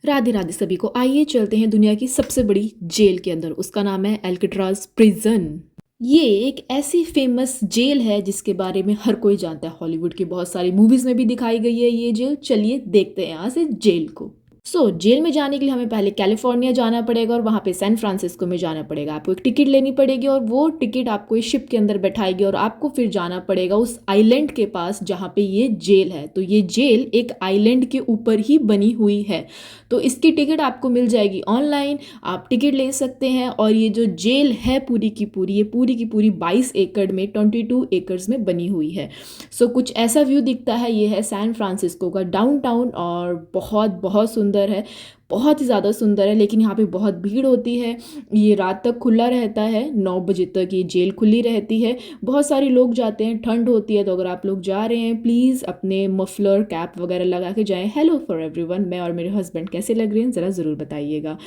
राधे राधे सभी को। आइए चलते हैं दुनिया की सबसे बड़ी जेल के अंदर। उसका नाम है एल्कट्राज प्रिजन। ये एक ऐसी फेमस जेल है जिसके बारे में हर कोई जानता है। हॉलीवुड की बहुत सारी मूवीज में भी दिखाई गई है ये जेल। चलिए देखते हैं यहाँ से जेल को। जेल में जाने के लिए हमें पहले कैलिफोर्निया जाना पड़ेगा और वहाँ पे सैन फ्रांसिस्को में जाना पड़ेगा। आपको एक टिकट लेनी पड़ेगी और वो टिकट आपको इस शिप के अंदर बैठाएगी और आपको फिर जाना पड़ेगा उस आइलैंड के पास जहाँ पे ये जेल है। तो ये जेल एक आइलैंड के ऊपर ही बनी हुई है। तो इसकी टिकट आपको मिल जाएगी ऑनलाइन। आप टिकट ले सकते हैं और ये जो जेल है पूरी की पूरी, ये पूरी की पूरी 22 एकड़ में 22 एकर्स में बनी हुई है। कुछ ऐसा व्यू दिखता है। ये है सैन फ्रांसिस्को का डाउनटाउन और बहुत बहुत सुंदर है, बहुत ही ज़्यादा सुंदर है। लेकिन यहाँ पे बहुत भीड़ होती है। ये रात तक खुला रहता है, 9 बजे तक ये जेल खुली रहती है। बहुत सारे लोग जाते हैं, ठंड होती है। तो अगर आप लोग जा रहे हैं प्लीज़ अपने मफलर कैप वगैरह लगा के जाएं। हेलो फॉर एवरीवन, मैं और मेरे हस्बैंड कैसे लग रहे हैं ज़रा ज़रूर बताइएगा।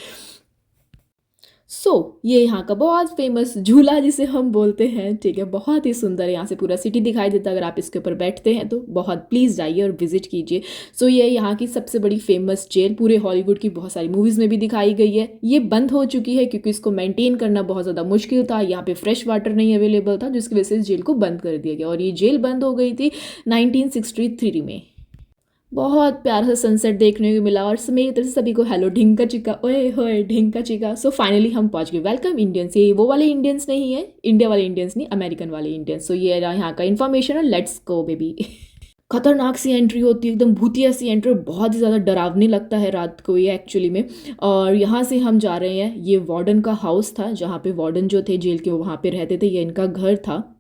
ये यहाँ का बहुत फेमस झूला जिसे हम बोलते हैं, ठीक है, बहुत ही सुंदर है। यहाँ से पूरा सिटी दिखाई देता है। अगर आप इसके ऊपर बैठते हैं तो बहुत प्लीज़ जाइए और विजिट कीजिए। ये यहाँ की सबसे बड़ी फेमस जेल, पूरे हॉलीवुड की बहुत सारी मूवीज़ में भी दिखाई गई है। ये बंद हो चुकी है क्योंकि इसको मेंटेन करना बहुत ज़्यादा मुश्किल था। यहाँ पे फ्रेश वाटर नहीं अवेलेबल था, जिसकी वजह से इस जेल को बंद कर दिया गया और ये जेल बंद हो गई थी 1963 में। बहुत प्यारा सा सनसेट देखने को मिला और मेरी तरफ से सभी को हेलो ढिंका चिका, ओए होए ढिंका चिका। फाइनली हम पहुंच गए। Welcome Indians. ये वो वाले इंडियंस नहीं है, इंडिया वाले इंडियंस नहीं, अमेरिकन वाले इंडियंस। ये रहा यहाँ का इन्फॉर्मेशन और लेट्स गो बेबी। खतरनाक सी एंट्री होती है, एकदम भूतिया सी एंट्री, बहुत ही ज़्यादा डरावनी लगता है रात को ये एक्चुअली में। और यहाँ से हम जा रहे हैं, ये वार्डन का हाउस था जहाँ पे वार्डन जो थे जेल के वो वहाँ पे रहते थे। ये इनका घर था।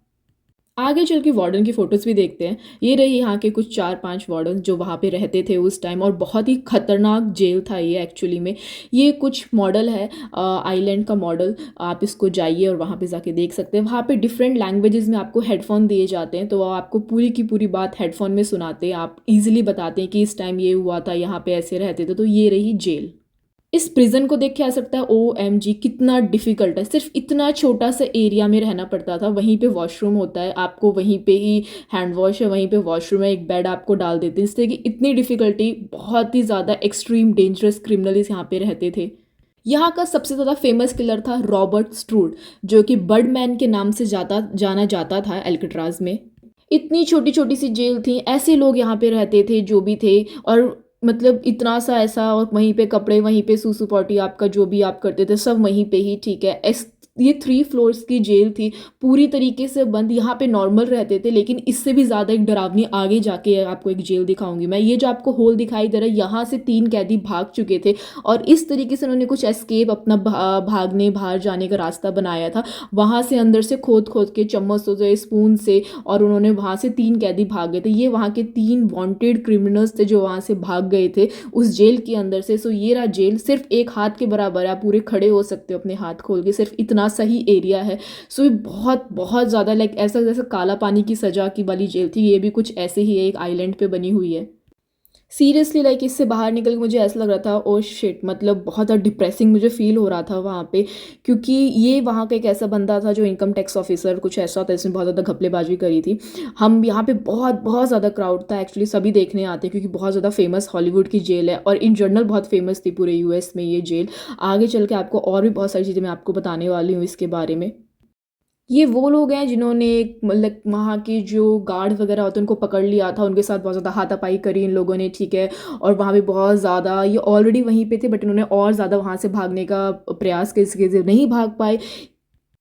आगे चल के वार्डन की फ़ोटोज़ भी देखते हैं। ये रही यहाँ के कुछ 4-5 वार्डन जो वहाँ पे रहते थे उस टाइम। और बहुत ही खतरनाक जेल था ये एक्चुअली में। ये कुछ मॉडल है आइलैंड का मॉडल। आप इसको जाइए और वहाँ पे जाके देख सकते हैं। वहाँ पे डिफरेंट लैंग्वेजेस में आपको हेडफोन दिए जाते हैं, तो वो आपको पूरी की पूरी बात हेडफोन में सुनाते हैं। आप इजीली बताते हैं कि इस टाइम ये हुआ था, यहाँ पे ऐसे रहते थे। तो ये रही जेल। इस प्रिजन को देख के आ सकता है OMG कितना डिफिकल्ट है। सिर्फ इतना छोटा सा एरिया में रहना पड़ता था। वहीं पे वॉशरूम होता है, आपको वहीं पे ही हैंड वॉश है, वहीं पे वॉशरूम है, एक बेड आपको डाल देते हैं। इससे कि इतनी डिफिकल्टी, बहुत ही ज़्यादा एक्सट्रीम डेंजरस क्रिमिनल्स यहाँ पे रहते थे। यहाँ का सबसे ज़्यादा फेमस किलर था रॉबर्ट स्ट्रूड, जो कि बर्डमैन के नाम से जाना जाता था एल्कट्राज में। इतनी छोटी छोटी सी जेल थी, ऐसे लोग यहाँ पे रहते थे जो भी थे। और मतलब इतना सा ऐसा, और वहीं पे कपड़े, वहीं पे सूसू पॉटी, आपका जो भी आप करते थे सब वहीं पे ही, ठीक है। ये 3 फ्लोर्स की जेल थी, पूरी तरीके से बंद। यहाँ पे नॉर्मल रहते थे, लेकिन इससे भी ज़्यादा एक डरावनी आगे जाके आपको एक जेल दिखाऊंगी मैं। ये जो आपको होल दिखाई दे रहा है, यहाँ से 3 कैदी भाग चुके थे और इस तरीके से उन्होंने कुछ एस्केप, अपना भागने बाहर जाने का रास्ता बनाया था। वहाँ से अंदर से खोद खोद के चम्मच से, स्पून से, और उन्होंने वहाँ से 3 कैदी भाग गए थे। ये वहाँ के 3 वांटेड क्रिमिनल्स थे जो वहाँ से भाग गए थे उस जेल के अंदर से। ये रहा जेल, सिर्फ एक हाथ के बराबर है, आप पूरे खड़े हो सकते हो अपने हाथ खोल के, सिर्फ इतना सही एरिया है। ये बहुत बहुत ज़्यादा लाइक ऐसा जैसे काला पानी की सजा की वाली जेल थी। ये भी कुछ ऐसे ही एक आइलैंड पे बनी हुई है। सीरियसली लाइक इससे बाहर निकल के मुझे ऐसा लग रहा था ओ शिट, मतलब बहुत ज़्यादा डिप्रेसिंग मुझे फील हो रहा था वहाँ पे। क्योंकि ये वहाँ का एक ऐसा बंदा था जो इनकम टैक्स ऑफिसर कुछ ऐसा था, इसने बहुत ज़्यादा घपलेबाजी करी थी। हम यहाँ पे बहुत बहुत ज़्यादा क्राउड था एक्चुअली, सभी देखने आते क्योंकि बहुत ज़्यादा फेमस हॉलीवुड की जेल है और इन जनरल बहुत फेमस थी पूरे US में ये जेल। आगे चल के आपको और भी बहुत सारी चीज़ें मैं आपको बताने वाली हूँ इसके बारे में। ये वो लोग हैं जिन्होंने मतलब वहाँ के जो गार्ड वगैरह होते हैं उनको पकड़ लिया था, उनके साथ बहुत ज़्यादा हाथापाई करी इन लोगों ने, ठीक है। और वहाँ पे बहुत ज़्यादा, ये ऑलरेडी वहीं पे थे बट इन्होंने और ज़्यादा वहाँ से भागने का प्रयास किया, इसके लिए नहीं भाग पाए।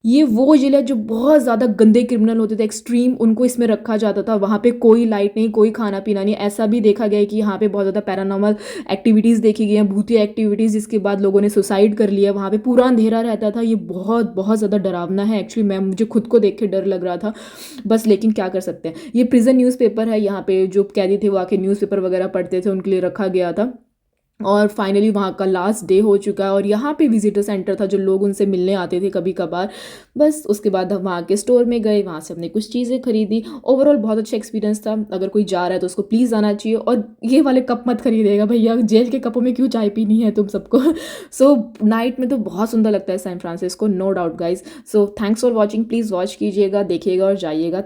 ये वो जेल है जो बहुत ज़्यादा गंदे क्रिमिनल होते थे, एक्सट्रीम, उनको इसमें रखा जाता था। वहाँ पे कोई लाइट नहीं, कोई खाना पीना नहीं। ऐसा भी देखा गया है कि यहाँ पे बहुत ज़्यादा पैरानॉर्मल एक्टिविटीज़ देखी गई हैं, भूतिया एक्टिविटीज़, जिसके बाद लोगों ने सुसाइड कर लिया। वहाँ पे पूरा अंधेरा रहता था। ये बहुत बहुत ज़्यादा डरावना है एक्चुअली। मुझे खुद को देख के डर लग रहा था बस, लेकिन क्या कर सकते हैं। ये प्रिजन न्यूज़पेपर है, यहाँ पे जो कैदी थे वो आके न्यूज़पेपर वगैरह पढ़ते थे, उनके लिए रखा गया था। और फाइनली वहाँ का लास्ट डे हो चुका है और यहाँ पे विजिटर सेंटर था जो लोग उनसे मिलने आते थे कभी कभार। बस उसके बाद हम वहाँ के स्टोर में गए, वहाँ से हमने कुछ चीज़ें खरीदी। ओवरऑल बहुत अच्छा एक्सपीरियंस था। अगर कोई जा रहा है तो उसको प्लीज़ आना चाहिए। और ये वाले कप मत खरीदेगा भैया, जेल के कपों में क्यों चाय पीनी है तुम सबको। नाइट में तो बहुत सुंदर लगता है San Francisco, no doubt guys. Thanks for watching, please watch कीजिएगा, देखिएगा और जाइएगा।